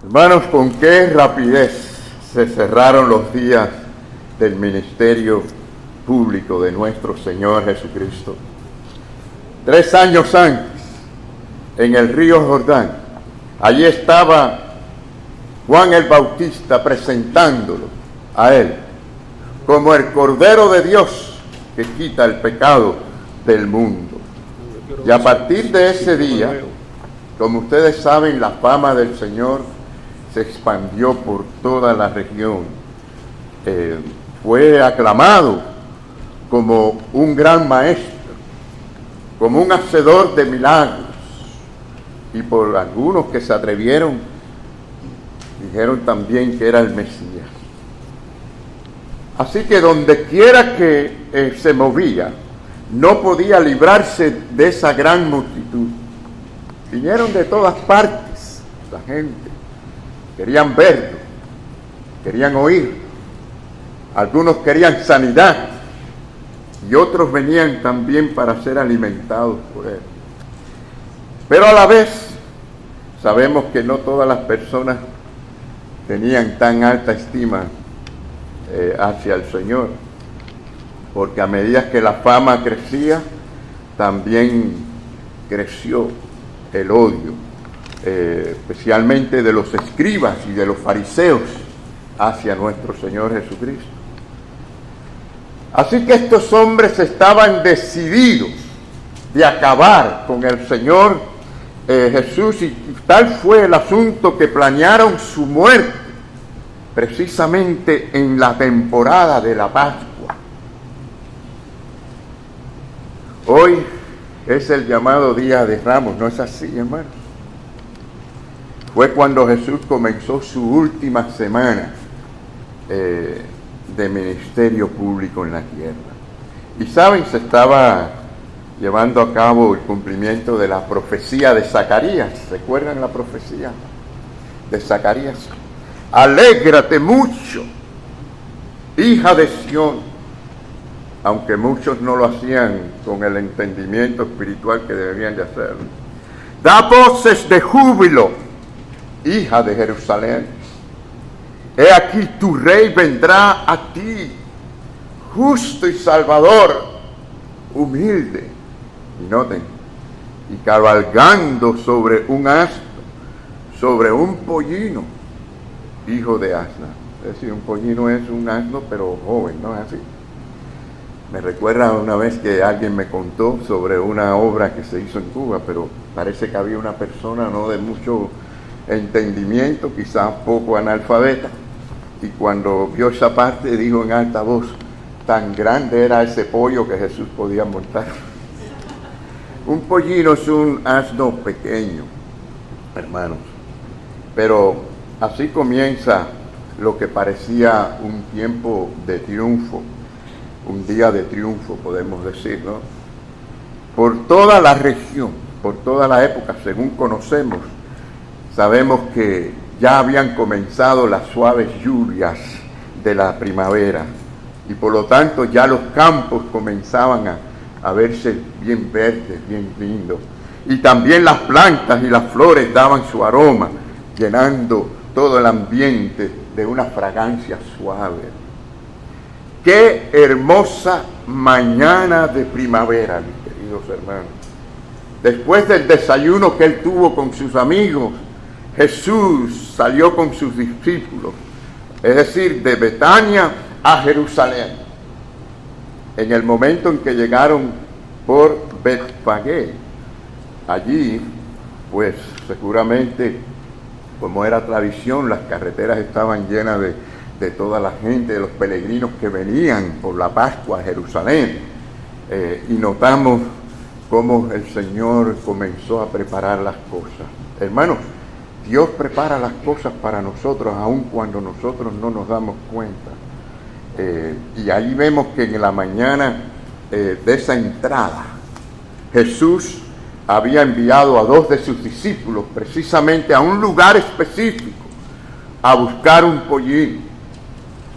Hermanos, con qué rapidez se cerraron los días del ministerio público de nuestro Señor Jesucristo. 3 años antes, en el río Jordán, allí estaba Juan el Bautista presentándolo a él como el Cordero de Dios que quita el pecado del mundo. Y a partir de ese día, como ustedes saben, la fama del Señor se expandió por toda la región. Fue aclamado como un gran maestro, como un hacedor de milagros. Y por algunos que se atrevieron, dijeron también que era el Mesías. Así que donde quiera que se movía, no podía librarse de esa gran multitud. Vinieron de todas partes la gente. Querían verlo, querían oír. Algunos querían sanidad y otros venían también para ser alimentados por él. Pero a la vez sabemos que no todas las personas tenían tan alta estima hacia el Señor, porque a medida que la fama crecía, también creció el odio, especialmente de los escribas y de los fariseos hacia nuestro Señor Jesucristo. Así que estos hombres estaban decididos de acabar con el Señor Jesús, y tal fue el asunto que planearon su muerte precisamente en la temporada de la Pascua. Hoy es el llamado Día de Ramos, ¿no es así, hermanos? Fue cuando Jesús comenzó su última semana de ministerio público en la tierra. Y saben, se estaba llevando a cabo el cumplimiento de la profecía de Zacarías. ¿Recuerdan la profecía de Zacarías? Alégrate mucho, hija de Sión, aunque muchos no lo hacían con el entendimiento espiritual que deberían de hacerlo. Da voces de júbilo, hija de Jerusalén. He aquí tu rey vendrá a ti, justo y salvador, humilde. Y noten, y cabalgando sobre un asno, sobre un pollino, hijo de asna. Es decir, un pollino es un asno, pero joven, ¿no es así? Me recuerda una vez que alguien me contó sobre una obra que se hizo en Cuba, pero parece que había una persona no de mucho entendimiento, quizás poco analfabeta, y cuando vio esa parte dijo en alta voz: tan grande era ese pollo que Jesús podía montar. Un pollino es un asno pequeño, hermanos, pero así comienza lo que parecía un tiempo de triunfo, un día de triunfo, podemos decir, ¿no? Por toda la región, por toda la época, según conocemos, sabemos que ya habían comenzado las suaves lluvias de la primavera y por lo tanto ya los campos comenzaban a verse bien verdes, bien lindos. Y también las plantas y las flores daban su aroma, llenando todo el ambiente de una fragancia suave. ¡Qué hermosa mañana de primavera, mis queridos hermanos! Después del desayuno que él tuvo con sus amigos, Jesús salió con sus discípulos, es decir, de Betania a Jerusalén. En el momento en que llegaron por Betfagé, allí, pues seguramente, como era tradición, las carreteras estaban llenas de toda la gente, de los peregrinos que venían por la Pascua a Jerusalén. Y notamos cómo el Señor comenzó a preparar las cosas. Hermanos, Dios prepara las cosas para nosotros, aun cuando nosotros no nos damos cuenta. Y ahí vemos que en la mañana de esa entrada, Jesús había enviado a 2 de sus discípulos precisamente a un lugar específico a buscar un pollino,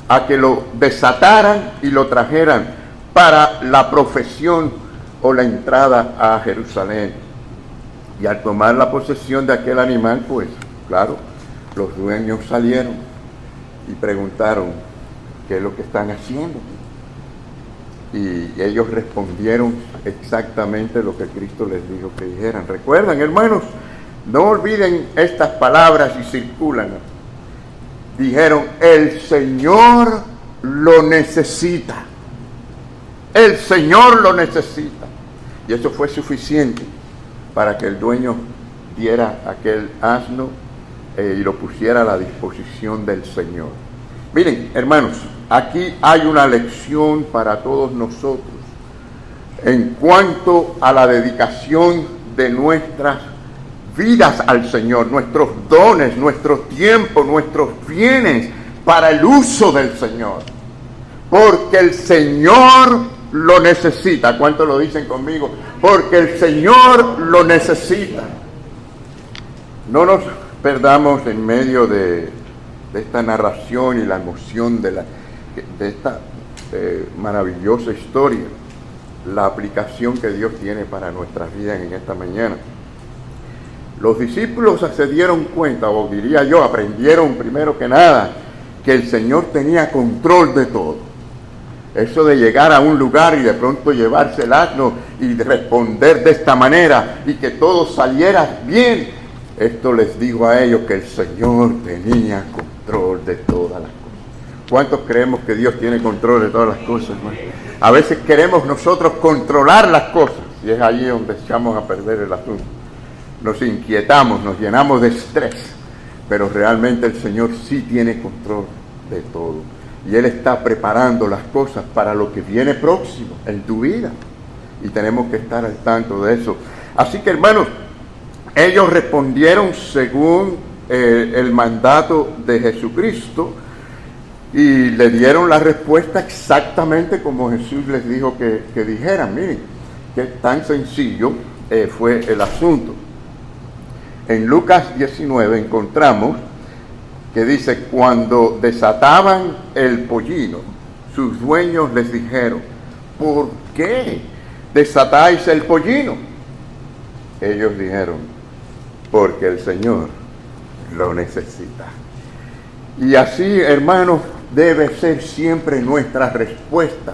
a que lo desataran y lo trajeran para la profesión o la entrada a Jerusalén. Y al tomar la posesión de aquel animal, pues, claro, los dueños salieron y preguntaron, ¿qué es lo que están haciendo? Y ellos respondieron exactamente lo que Cristo les dijo que dijeran. ¿Recuerdan, hermanos? No olviden estas palabras y circulan. Dijeron, el Señor lo necesita. El Señor lo necesita. Y eso fue suficiente para que el dueño diera aquel asno y lo pusiera a la disposición del Señor. Miren, hermanos, aquí hay una lección para todos nosotros en cuanto a la dedicación de nuestras vidas al Señor, nuestros dones, nuestro tiempo, nuestros bienes para el uso del Señor. Porque el Señor lo necesita. ¿Cuántos lo dicen conmigo? Porque el Señor lo necesita. No nos perdamos en medio de esta narración y la emoción de esta maravillosa historia, la aplicación que Dios tiene para nuestras vidas en esta mañana. Los discípulos se dieron cuenta, o diría yo, aprendieron primero que nada, que el Señor tenía control de todo. Eso de llegar a un lugar y de pronto llevarse el asno y responder de esta manera y que todo saliera bien, esto les dijo a ellos que el Señor tenía control de todas las cosas. ¿Cuántos creemos que Dios tiene control de todas las cosas, hermano? A veces queremos nosotros controlar las cosas y es allí donde echamos a perder el asunto. Nos inquietamos, nos llenamos de estrés, pero realmente el Señor sí tiene control de todo. Y Él está preparando las cosas para lo que viene próximo en tu vida. Y tenemos que estar al tanto de eso. Así que, hermanos, ellos respondieron según el mandato de Jesucristo y le dieron la respuesta exactamente como Jesús les dijo que dijeran. Miren, que tan sencillo fue el asunto. En Lucas 19 encontramos que dice, cuando desataban el pollino, sus dueños les dijeron, ¿por qué desatáis el pollino? Ellos dijeron, porque el Señor lo necesita. Y así, hermanos, debe ser siempre nuestra respuesta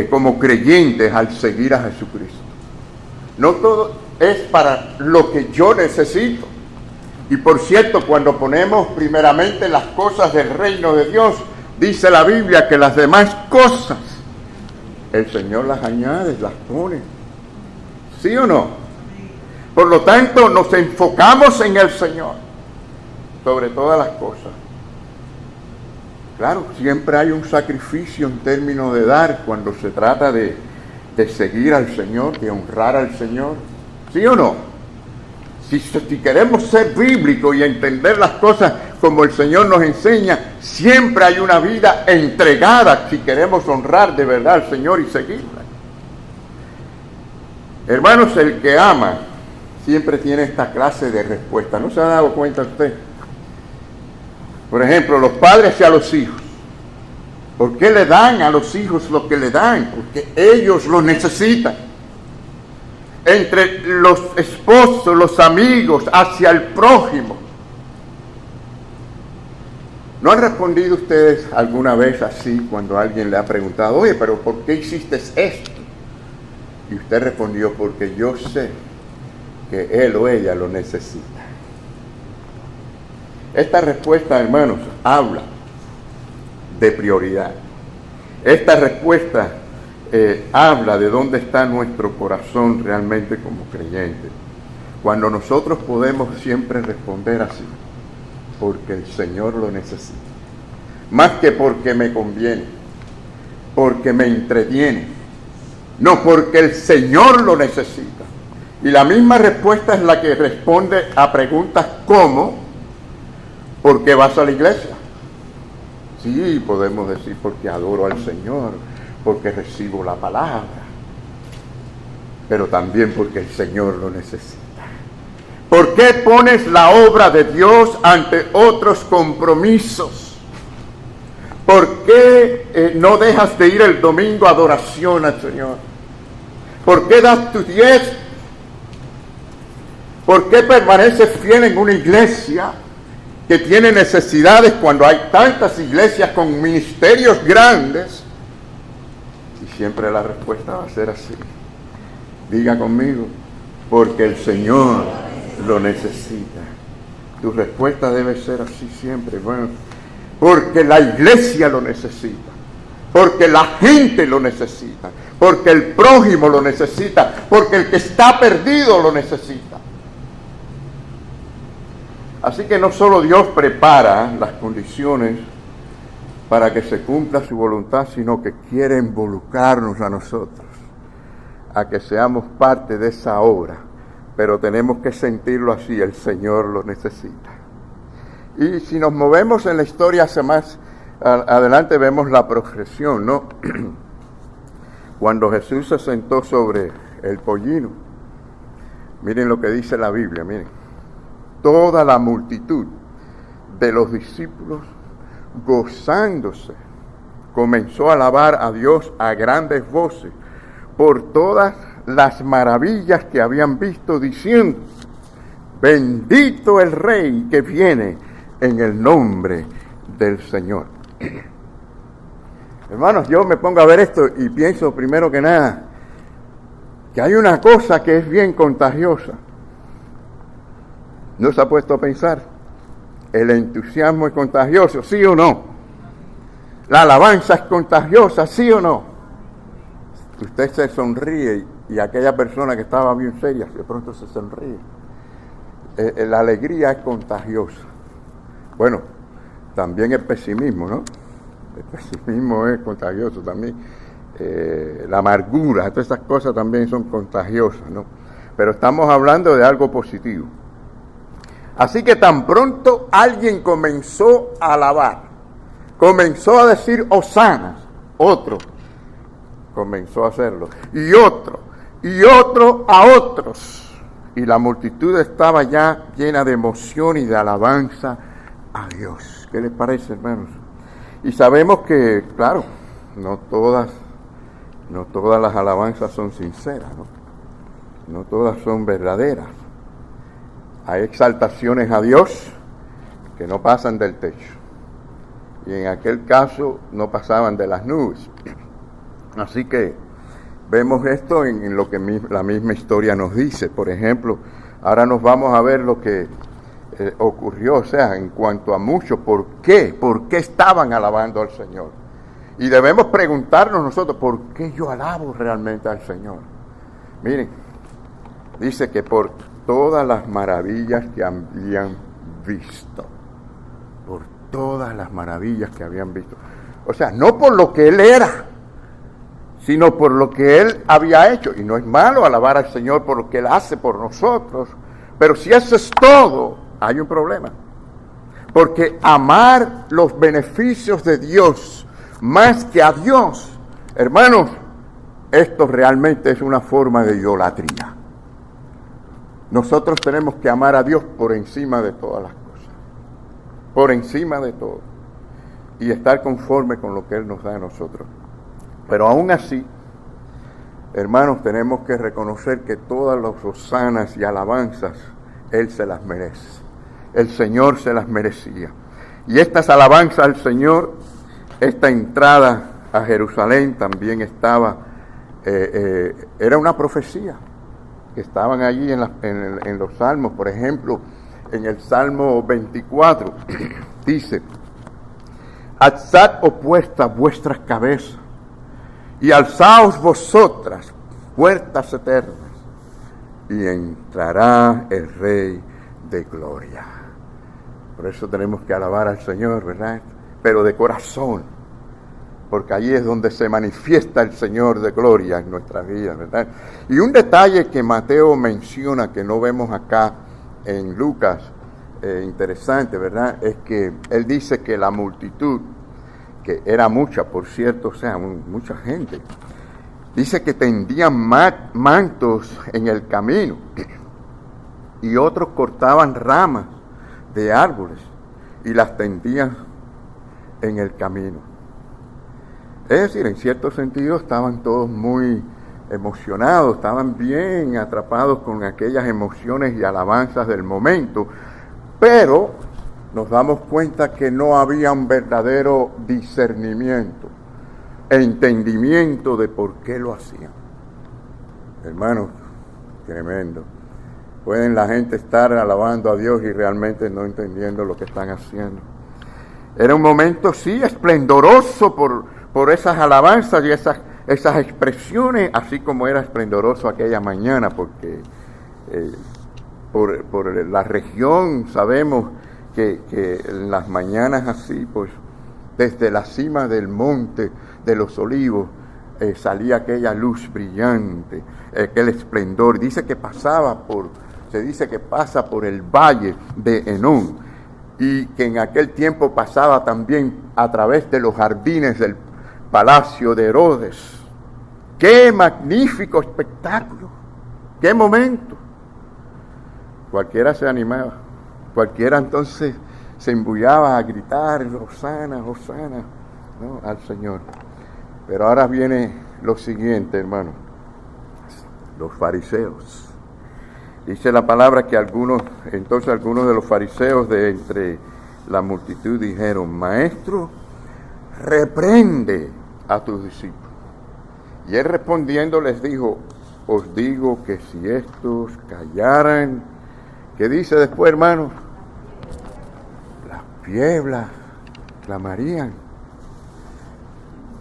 como creyentes al seguir a Jesucristo. No todo es para lo que yo necesito. Y por cierto, cuando ponemos primeramente las cosas del reino de Dios, dice la Biblia que las demás cosas, el Señor las añade, las pone. ¿Sí o no? Por lo tanto, nos enfocamos en el Señor, sobre todas las cosas. Claro, siempre hay un sacrificio en términos de dar cuando se trata de seguir al Señor, de honrar al Señor. ¿Sí o no? Si queremos ser bíblicos y entender las cosas como el Señor nos enseña, siempre hay una vida entregada si queremos honrar de verdad al Señor y seguirla. Hermanos, el que ama siempre tiene esta clase de respuesta. ¿No se ha dado cuenta usted? Por ejemplo, los padres y a los hijos. ¿Por qué le dan a los hijos lo que le dan? Porque ellos lo necesitan. Entre los esposos, los amigos, hacia el prójimo. ¿No han respondido ustedes alguna vez así cuando alguien le ha preguntado, oye, pero ¿por qué hiciste esto? Y usted respondió, porque yo sé que él o ella lo necesita. Esta respuesta, hermanos, habla de prioridad. Esta respuesta habla de dónde está nuestro corazón realmente como creyentes. Cuando nosotros podemos siempre responder así, porque el Señor lo necesita. Más que porque me conviene, porque me entretiene. No, porque el Señor lo necesita. Y la misma respuesta es la que responde a preguntas como, ¿por qué vas a la iglesia? Sí, podemos decir porque adoro al Señor, porque recibo la palabra, pero también porque el Señor lo necesita. ¿Por qué pones la obra de Dios ante otros compromisos? ¿Por qué no dejas de ir el domingo a adoración al Señor? ¿Por qué das tu diezmo? ¿Por qué permaneces fiel en una iglesia que tiene necesidades cuando hay tantas iglesias con ministerios grandes? Y siempre la respuesta va a ser así. Diga conmigo, porque el Señor lo necesita. Tu respuesta debe ser así siempre. Bueno, porque la iglesia lo necesita, porque la gente lo necesita, porque el prójimo lo necesita, porque el que está perdido lo necesita. Así que no solo Dios prepara las condiciones para que se cumpla su voluntad, sino que quiere involucrarnos a nosotros, a que seamos parte de esa obra. Pero tenemos que sentirlo así, el Señor lo necesita. Y si nos movemos en la historia hacia más adelante, vemos la progresión, ¿no? Cuando Jesús se sentó sobre el pollino, miren lo que dice la Biblia, miren. Toda la multitud de los discípulos, gozándose, comenzó a alabar a Dios a grandes voces por todas las maravillas que habían visto, diciendo: bendito el Rey que viene en el nombre del Señor. Hermanos, yo me pongo a ver esto y pienso primero que nada que hay una cosa que es bien contagiosa. ¿No se ha puesto a pensar? El entusiasmo es contagioso, ¿sí o no? La alabanza es contagiosa, ¿sí o no? Usted se sonríe y aquella persona que estaba bien seria de pronto se sonríe. La alegría es contagiosa. Bueno, también el pesimismo, ¿no? El pesimismo es contagioso también. La amargura, todas esas cosas también son contagiosas, ¿no? Pero estamos hablando de algo positivo. Así que tan pronto alguien comenzó a alabar, comenzó a decir hosanas, otro comenzó a hacerlo, y otro a otros, y la multitud estaba ya llena de emoción y de alabanza a Dios. ¿Qué les parece, hermanos? Y sabemos que, claro, no todas las alabanzas son sinceras, no todas son verdaderas. Hay exaltaciones a Dios que no pasan del techo, y en aquel caso no pasaban de las nubes. Así que vemos esto en lo que la misma historia nos dice. Por ejemplo, ahora nos vamos a ver lo que ocurrió, o sea, en cuanto a mucho, ¿por qué estaban alabando al Señor? Y debemos preguntarnos nosotros, ¿por qué yo alabo realmente al Señor? Miren, dice que por todas las maravillas que habían visto, por todas las maravillas que habían visto. O sea, no por lo que Él era, sino por lo que Él había hecho. Y no es malo alabar al Señor por lo que Él hace por nosotros, pero si eso es todo, hay un problema. Porque amar los beneficios de Dios más que a Dios, hermanos, esto realmente es una forma de idolatría. Nosotros tenemos que amar a Dios por encima de todas las cosas, por encima de todo, y estar conforme con lo que Él nos da a nosotros. Pero aún así, hermanos, tenemos que reconocer que todas las hosanas y alabanzas Él se las merece. El Señor se las merecía. Y estas alabanzas al Señor, esta entrada a Jerusalén también estaba, era una profecía que estaban allí en los salmos. Por ejemplo, en el Salmo 24 dice: alzad opuestas vuestras cabezas y alzaos vosotras, puertas eternas, y entrará el Rey de gloria. Por eso tenemos que alabar al Señor, ¿verdad? Pero de corazón, porque allí es donde se manifiesta el Señor de gloria en nuestra vida, ¿verdad? Y un detalle que Mateo menciona, que no vemos acá en Lucas, interesante, ¿verdad? Es que él dice que la multitud, que era mucha, por cierto, o sea, mucha gente, dice que tendían mantos en el camino, y otros cortaban ramas de árboles y las tendían en el camino. Es decir, en cierto sentido estaban todos muy emocionados, estaban bien atrapados con aquellas emociones y alabanzas del momento, pero nos damos cuenta que no había un verdadero discernimiento, entendimiento de por qué lo hacían. Hermanos, tremendo. Pueden la gente estar alabando a Dios y realmente no entendiendo lo que están haciendo. Era un momento, sí, esplendoroso por esas alabanzas y esas expresiones, así como era esplendoroso aquella mañana, porque por la región sabemos que en las mañanas así, pues desde la cima del monte de los Olivos salía aquella luz brillante, aquel esplendor. Se dice que pasa por el valle de Enón, y que en aquel tiempo pasaba también a través de los jardines del palacio de Herodes. ¡Qué magnífico espectáculo! ¡Qué momento! Cualquiera se animaba, cualquiera entonces se embullaba a gritar, Hosana, Hosana, ¿no?, al Señor. Pero ahora viene lo siguiente, hermano, los fariseos. Dice la palabra que algunos de los fariseos de entre la multitud dijeron: Maestro, reprende a tus discípulos. Y él respondiendo les dijo: os digo que si estos callaran, ¿qué dice después, hermanos? Las piedras clamarían.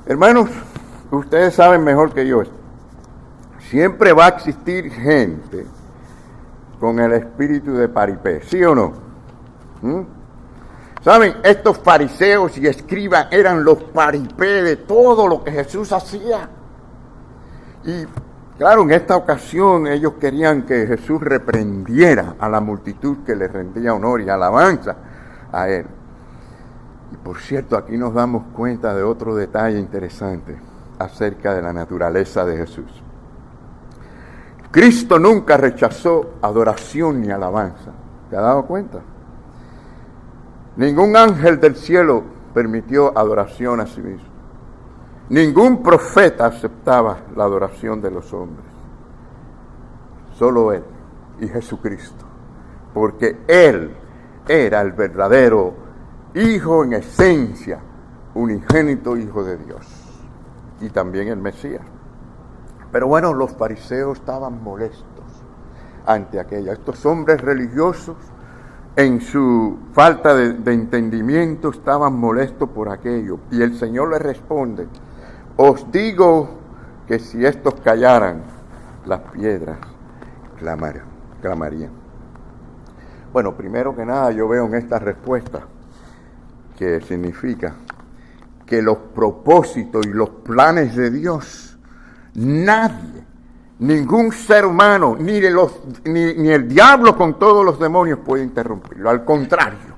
Hermanos, ustedes saben mejor que yo esto. Siempre va a existir gente con el espíritu de paripé, ¿sí o no? ¿Saben? Estos fariseos y escribas eran los paripé de todo lo que Jesús hacía. Y claro, en esta ocasión ellos querían que Jesús reprendiera a la multitud que le rendía honor y alabanza a él. Y por cierto, aquí nos damos cuenta de otro detalle interesante acerca de la naturaleza de Jesús. Cristo nunca rechazó adoración ni alabanza. ¿Te has dado cuenta? Ningún ángel del cielo permitió adoración a sí mismo. Ningún profeta aceptaba la adoración de los hombres. Solo Él y Jesucristo. Porque Él era el verdadero Hijo en esencia, unigénito Hijo de Dios. Y también el Mesías. Pero bueno, los fariseos estaban molestos ante aquello. Estos hombres religiosos, en su falta de entendimiento, estaban molestos por aquello. Y el Señor les responde: os digo que si estos callaran, las piedras clamarían. Bueno, primero que nada, yo veo en esta respuesta que significa que los propósitos y los planes de Dios, nadie, ningún ser humano, ni el diablo con todos los demonios puede interrumpirlo. Al contrario,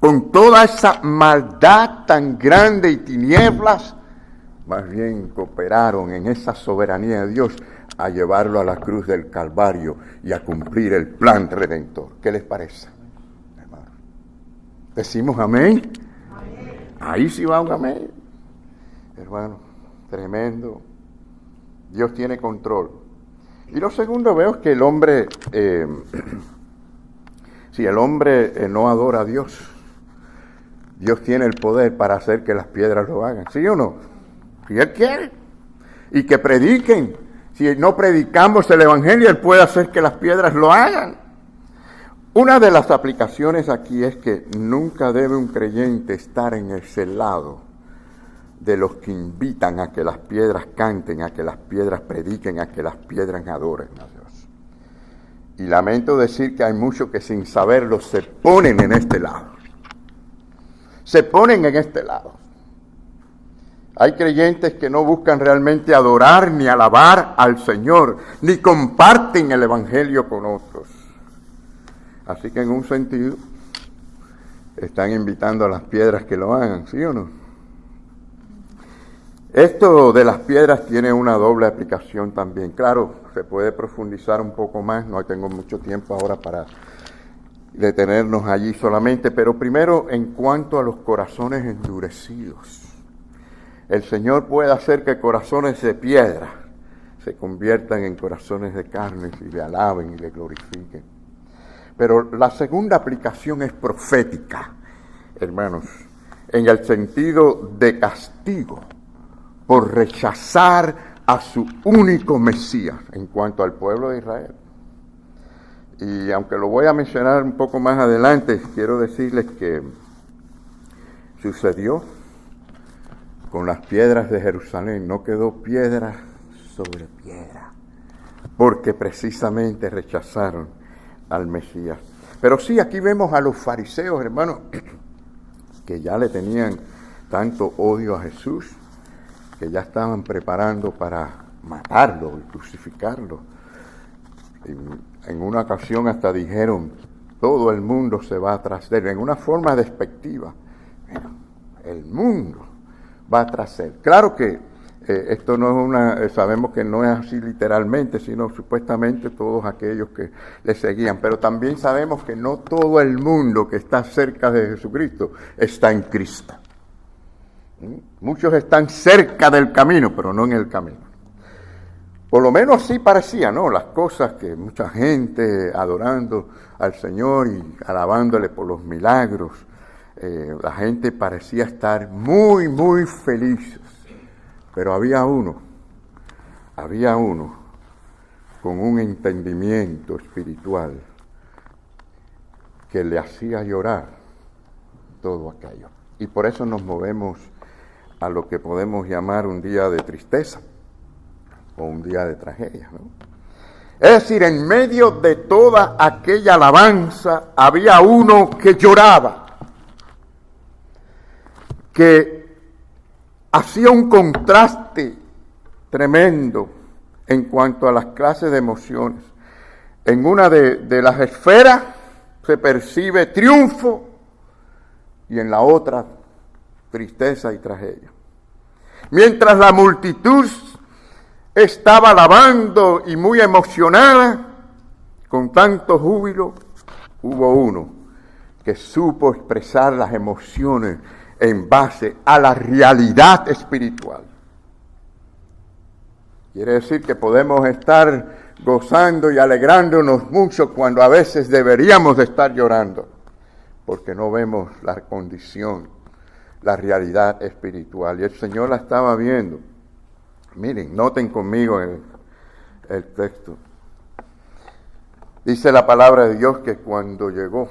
con toda esa maldad tan grande y tinieblas, más bien cooperaron en esa soberanía de Dios a llevarlo a la cruz del Calvario y a cumplir el plan redentor. ¿Qué les parece, hermano? ¿Decimos amén? Amén. Ahí sí va un amén. Hermano, tremendo. Dios tiene control. Y lo segundo veo es que el hombre, si el hombre no adora a Dios, Dios tiene el poder para hacer que las piedras lo hagan. ¿Sí o no? Si Él quiere. Y que prediquen. Si no predicamos el Evangelio, Él puede hacer que las piedras lo hagan. Una de las aplicaciones aquí es que nunca debe un creyente estar en ese lado de los que invitan a que las piedras canten, a que las piedras prediquen, a que las piedras adoren a Dios. Y lamento decir que hay muchos que sin saberlo se ponen en este lado. Se ponen en este lado. Hay creyentes que no buscan realmente adorar ni alabar al Señor, ni comparten el Evangelio con otros. Así que en un sentido están invitando a las piedras que lo hagan, ¿sí o no? Esto de las piedras tiene una doble aplicación también. Claro, se puede profundizar un poco más, no tengo mucho tiempo ahora para detenernos allí solamente, pero primero en cuanto a los corazones endurecidos. El Señor puede hacer que corazones de piedra se conviertan en corazones de carne y le alaben y le glorifiquen. Pero la segunda aplicación es profética, hermanos, en el sentido de castigo por rechazar a su único Mesías en cuanto al pueblo de Israel. Y aunque lo voy a mencionar un poco más adelante, quiero decirles que sucedió con las piedras de Jerusalén. No quedó piedra sobre piedra, porque precisamente rechazaron al Mesías. Pero sí, aquí vemos a los fariseos, hermanos, que ya le tenían tanto odio a Jesús, que ya estaban preparando para matarlo y crucificarlo. Y en una ocasión hasta dijeron, todo el mundo se va tras de él, en una forma despectiva. El mundo va tras él. Claro que esto no es sabemos que no es así literalmente, sino supuestamente todos aquellos que le seguían. Pero también sabemos que no todo el mundo que está cerca de Jesucristo está en Cristo. Muchos están cerca del camino, pero no en el camino. Por lo menos así parecía, ¿no? Las cosas que mucha gente adorando al Señor y alabándole por los milagros. La gente parecía estar muy, muy felices. Pero había uno con un entendimiento espiritual que le hacía llorar todo aquello. Y por eso nos movemos a lo que podemos llamar un día de tristeza o un día de tragedia, ¿no? Es decir, en medio de toda aquella alabanza había uno que lloraba, que hacía un contraste tremendo en cuanto a las clases de emociones. En una de las esferas se percibe triunfo y en la otra tristeza y tragedia. Mientras la multitud estaba alabando y muy emocionada, con tanto júbilo, hubo uno que supo expresar las emociones en base a la realidad espiritual. Quiere decir que podemos estar gozando y alegrándonos mucho cuando a veces deberíamos de estar llorando, porque no vemos la condición, la realidad espiritual. Y el Señor la estaba viendo. Miren, noten conmigo el texto. Dice la palabra de Dios que cuando llegó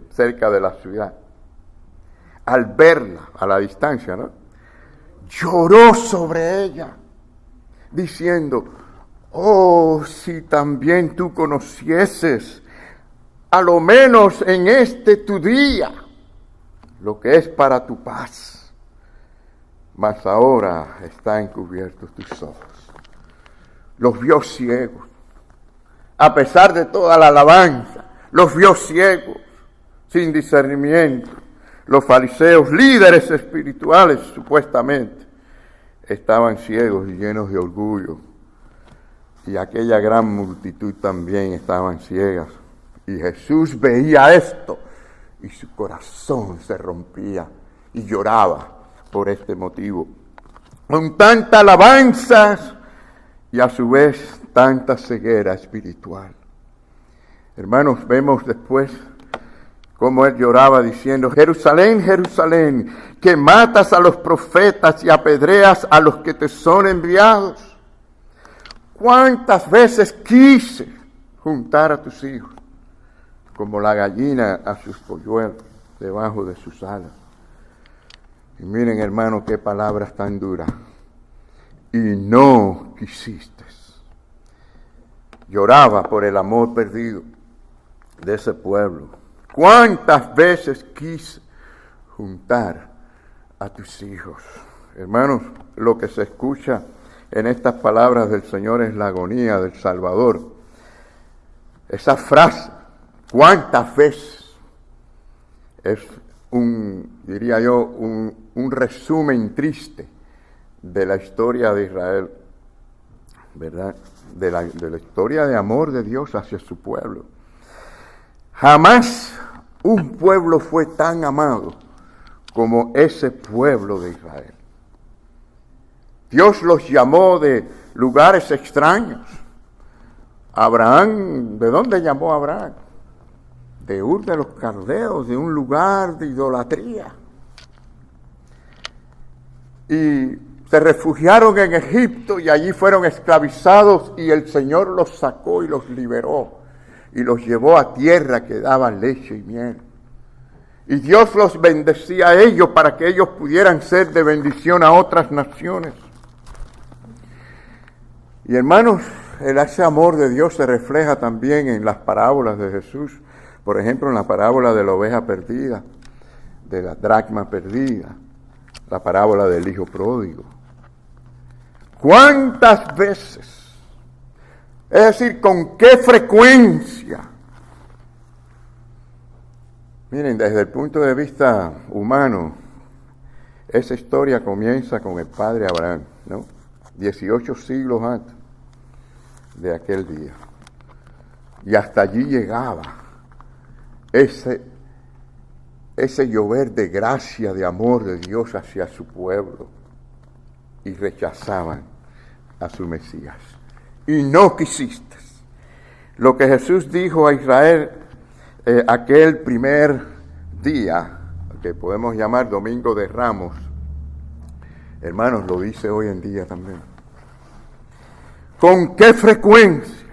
cerca de la ciudad, al verla a la distancia, ¿no?, lloró sobre ella, diciendo, oh, si también tú conocieses, a lo menos en este tu día, lo que es para tu paz. Mas ahora están encubiertos tus ojos. Los vio ciegos. A pesar de toda la alabanza, los vio ciegos, sin discernimiento. Los fariseos, líderes espirituales supuestamente, estaban ciegos y llenos de orgullo. Y aquella gran multitud también estaban ciegas. Y Jesús veía esto y su corazón se rompía y lloraba por este motivo. Con tanta alabanza y a su vez tanta ceguera espiritual. Hermanos, vemos después cómo él lloraba diciendo, Jerusalén, Jerusalén, que matas a los profetas y apedreas a los que te son enviados. ¿Cuántas veces quise juntar a tus hijos, como la gallina a sus polluelos, debajo de sus alas? Y miren, hermano, qué palabras tan duras. Y no quisiste. Lloraba por el amor perdido de ese pueblo. ¿Cuántas veces quise juntar a tus hijos? Hermanos, lo que se escucha en estas palabras del Señor es la agonía del Salvador. Esa frase, ¿cuántas veces? Es diría yo, un resumen triste de la historia de Israel, ¿verdad? De la historia de amor de Dios hacia su pueblo. Jamás un pueblo fue tan amado como ese pueblo de Israel. Dios los llamó de lugares extraños Abraham, ¿de dónde llamó a Abraham? De Ur de los Caldeos, de un lugar de idolatría. Y se refugiaron en Egipto y allí fueron esclavizados y el Señor los sacó y los liberó y los llevó a tierra que daba leche y miel. Y Dios los bendecía a ellos para que ellos pudieran ser de bendición a otras naciones. Y hermanos, ese amor de Dios se refleja también en las parábolas de Jesús. Por ejemplo, en la parábola de la oveja perdida, de la dracma perdida, la parábola del hijo pródigo. ¿Cuántas veces? Es decir, ¿con qué frecuencia? Miren, desde el punto de vista humano, esa historia comienza con el padre Abraham, ¿no? 18 siglos antes de aquel día. Y hasta allí llegaba ese llover de gracia, de amor de Dios hacia su pueblo. Y rechazaban a su Mesías. Y no quisiste. Lo que Jesús dijo a Israel aquel primer día, que podemos llamar Domingo de Ramos, hermanos, lo dice hoy en día también. ¿Con qué frecuencia?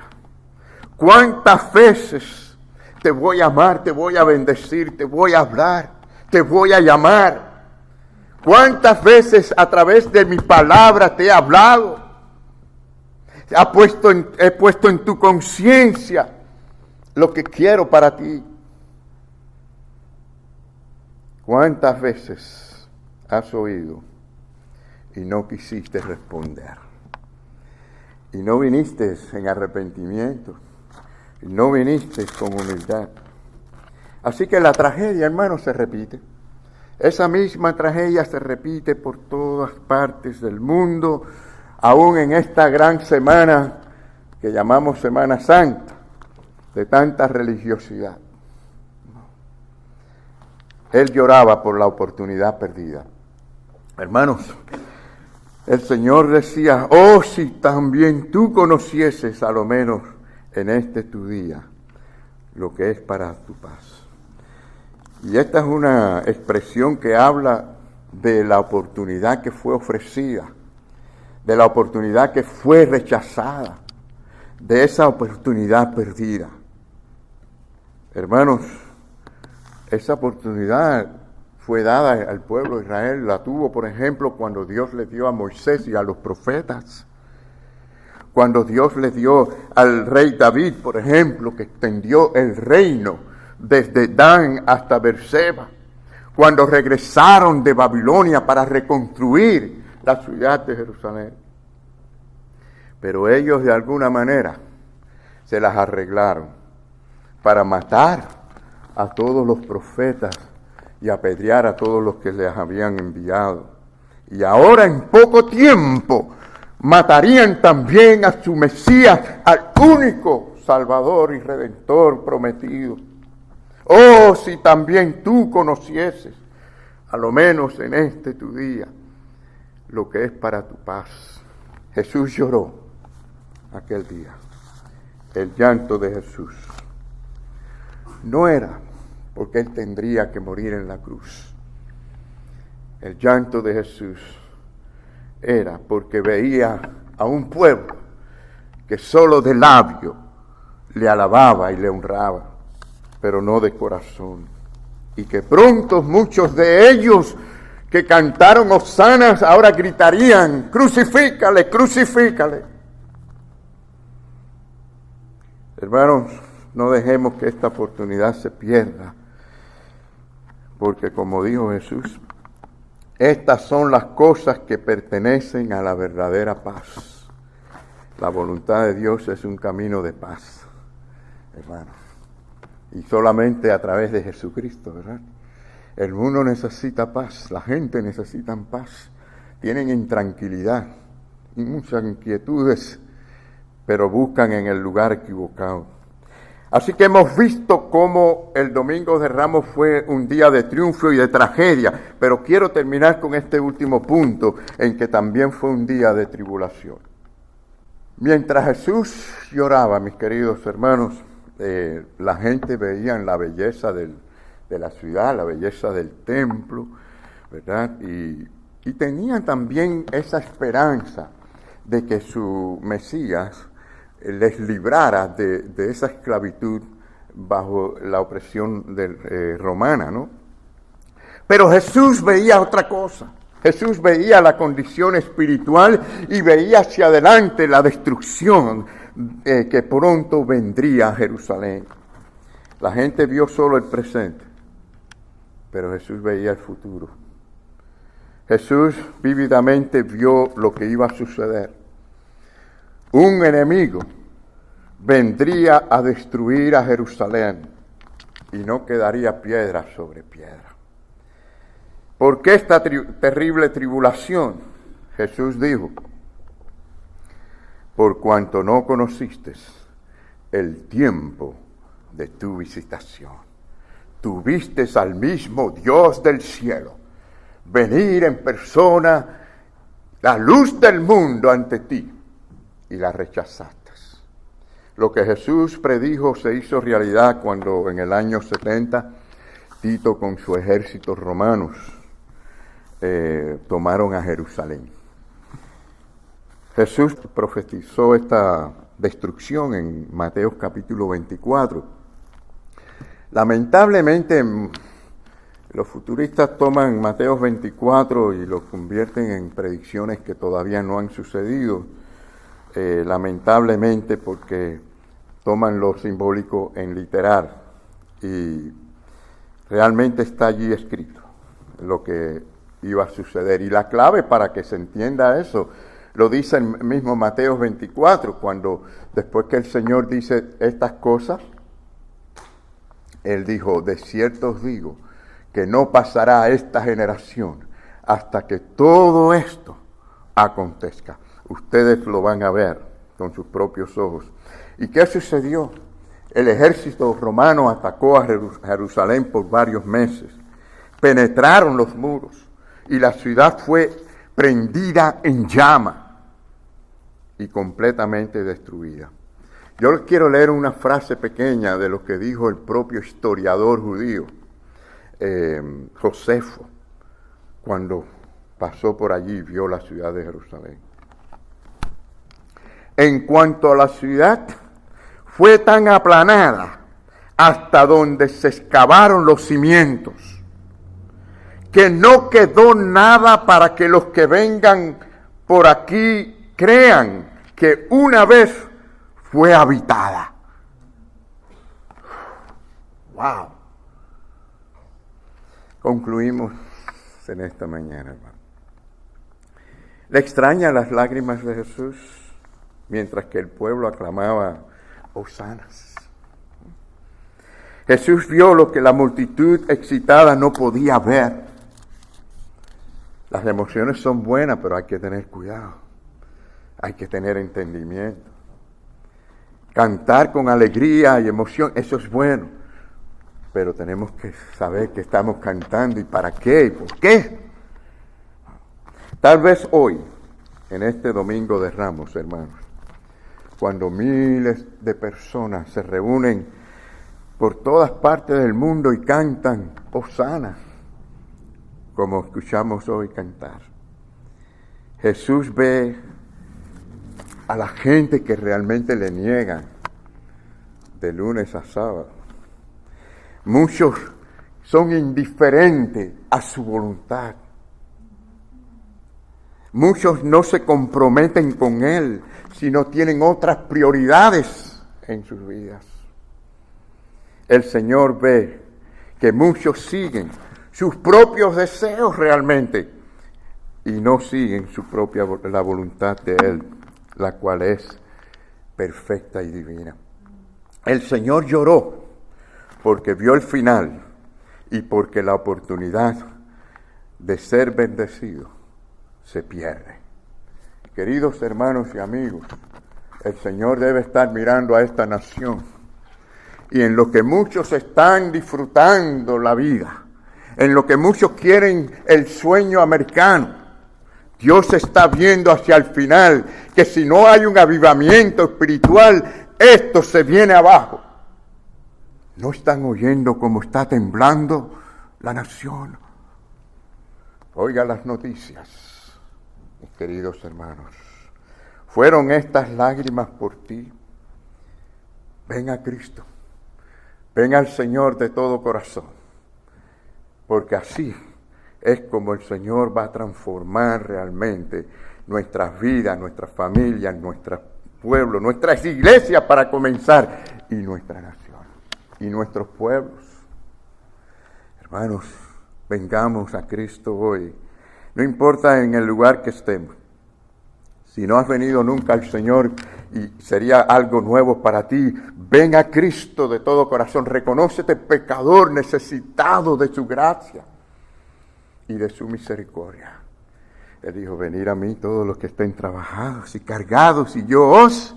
¿Cuántas veces te voy a amar, te voy a bendecir, te voy a hablar, te voy a llamar? ¿Cuántas veces a través de mi palabra te he hablado? He puesto en tu conciencia lo que quiero para ti. ¿Cuántas veces has oído y no quisiste responder? Y no viniste en arrepentimiento, y no viniste con humildad. Así que la tragedia, hermanos, se repite. Esa misma tragedia se repite por todas partes del mundo, aún en esta gran semana que llamamos Semana Santa, de tanta religiosidad. Él lloraba por la oportunidad perdida. Hermanos, el Señor decía, oh, si también tú conocieses a lo menos en este tu día lo que es para tu paz. Y esta es una expresión que habla de la oportunidad que fue ofrecida, de la oportunidad que fue rechazada, de esa oportunidad perdida. Hermanos, esa oportunidad fue dada al pueblo de Israel, la tuvo, por ejemplo, cuando Dios le dio a Moisés y a los profetas, cuando Dios le dio al rey David, por ejemplo, que extendió el reino desde Dan hasta Beerseba, cuando regresaron de Babilonia para reconstruir la ciudad de Jerusalén. Pero ellos de alguna manera se las arreglaron para matar a todos los profetas y apedrear a todos los que les habían enviado. Y ahora en poco tiempo matarían también a su Mesías, al único Salvador y Redentor prometido. Oh, si también tú conocieses, a lo menos en este tu día, lo que es para tu paz. Jesús lloró aquel día. El llanto de Jesús no era porque Él tendría que morir en la cruz. El llanto de Jesús era porque veía a un pueblo que solo de labio le alababa y le honraba, pero no de corazón. Y que pronto muchos de ellos que cantaron hosanas ahora gritarían, crucifícale, crucifícale. Hermanos, no dejemos que esta oportunidad se pierda, porque como dijo Jesús, estas son las cosas que pertenecen a la verdadera paz. La voluntad de Dios es un camino de paz, hermanos, y solamente a través de Jesucristo, ¿verdad? El mundo necesita paz, la gente necesita paz, tienen intranquilidad y muchas inquietudes, pero buscan en el lugar equivocado. Así que hemos visto cómo el Domingo de Ramos fue un día de triunfo y de tragedia, pero quiero terminar con este último punto, en que también fue un día de tribulación. Mientras Jesús lloraba, mis queridos hermanos, la gente veía la belleza de la ciudad, la belleza del templo, ¿verdad? Y tenían también esa esperanza de que su Mesías les librara de esa esclavitud bajo la opresión romana, ¿no? Pero Jesús veía otra cosa. Jesús veía la condición espiritual y veía hacia adelante la destrucción que pronto vendría a Jerusalén. La gente vio solo el presente, pero Jesús veía el futuro. Jesús vívidamente vio lo que iba a suceder. Un enemigo vendría a destruir a Jerusalén y no quedaría piedra sobre piedra. ¿Por qué esta terrible tribulación? Jesús dijo, por cuanto no conociste el tiempo de tu visitación. Tuviste al mismo Dios del cielo venir en persona, la luz del mundo ante ti, y la rechazaste. Lo que Jesús predijo se hizo realidad cuando en el año 70 Tito con su ejército romanos tomaron a Jerusalén. Jesús profetizó esta destrucción en Mateo capítulo 24. Lamentablemente, los futuristas toman Mateo 24 y lo convierten en predicciones que todavía no han sucedido, lamentablemente porque toman lo simbólico en literal y realmente está allí escrito lo que iba a suceder. Y la clave para que se entienda eso, lo dice el mismo Mateo 24, cuando después que el Señor dice estas cosas, Él dijo, de cierto os digo, que no pasará esta generación hasta que todo esto acontezca. Ustedes lo van a ver con sus propios ojos. ¿Y qué sucedió? El ejército romano atacó a Jerusalén por varios meses. Penetraron los muros y la ciudad fue prendida en llama y completamente destruida. Yo les quiero leer una frase pequeña de lo que dijo el propio historiador judío, Josefo, cuando pasó por allí y vio la ciudad de Jerusalén. En cuanto a la ciudad, fue tan aplanada hasta donde se excavaron los cimientos, que no quedó nada para que los que vengan por aquí crean que una vez fue habitada. ¡Wow! Concluimos en esta mañana, hermano. ¿Le extrañan las lágrimas de Jesús mientras que el pueblo aclamaba hosanas? Jesús vio lo que la multitud excitada no podía ver. Las emociones son buenas, pero hay que tener cuidado. Hay que tener entendimiento. Cantar con alegría y emoción, eso es bueno. Pero tenemos que saber que estamos cantando y para qué y por qué. Tal vez hoy, en este Domingo de Ramos, hermanos, cuando miles de personas se reúnen por todas partes del mundo y cantan hosanas, como escuchamos hoy cantar, Jesús ve a la gente que realmente le niegan de lunes a sábado. Muchos son indiferentes a su voluntad. Muchos no se comprometen con Él, sino tienen otras prioridades en sus vidas. El Señor ve que muchos siguen sus propios deseos realmente y no siguen la voluntad de Él, la cual es perfecta y divina. El Señor lloró porque vio el final y porque la oportunidad de ser bendecido se pierde. Queridos hermanos y amigos, el Señor debe estar mirando a esta nación y en lo que muchos están disfrutando la vida, en lo que muchos quieren el sueño americano, Dios está viendo hacia el final que si no hay un avivamiento espiritual, esto se viene abajo. ¿No están oyendo cómo está temblando la nación? Oiga las noticias, mis queridos hermanos. ¿Fueron estas lágrimas por ti? Ven a Cristo. Ven al Señor de todo corazón. Porque así es como el Señor va a transformar realmente nuestras vidas, nuestras familias, nuestros pueblos, nuestras iglesias para comenzar, y nuestra nación, y nuestros pueblos. Hermanos, vengamos a Cristo hoy. No importa en el lugar que estemos. Si no has venido nunca al Señor y sería algo nuevo para ti, ven a Cristo de todo corazón. Reconócete pecador, necesitado de su gracia y de su misericordia. Él dijo, venid a mí todos los que estén trabajados y cargados, y yo os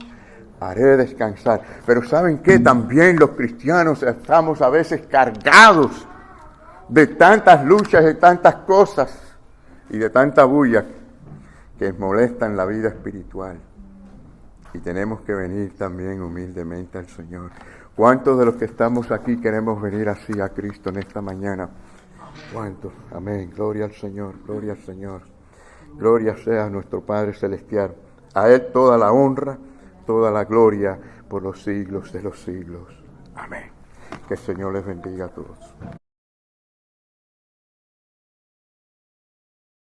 haré descansar. Pero ¿saben qué? También los cristianos estamos a veces cargados de tantas luchas, de tantas cosas y de tanta bulla que molestan la vida espiritual. Y tenemos que venir también humildemente al Señor. ¿Cuántos de los que estamos aquí queremos venir así a Cristo en esta mañana? ¿Cuántos? Amén. Gloria al Señor, gloria al Señor. Gloria sea a nuestro Padre Celestial. A Él toda la honra, toda la gloria por los siglos de los siglos. Amén. Que el Señor les bendiga a todos.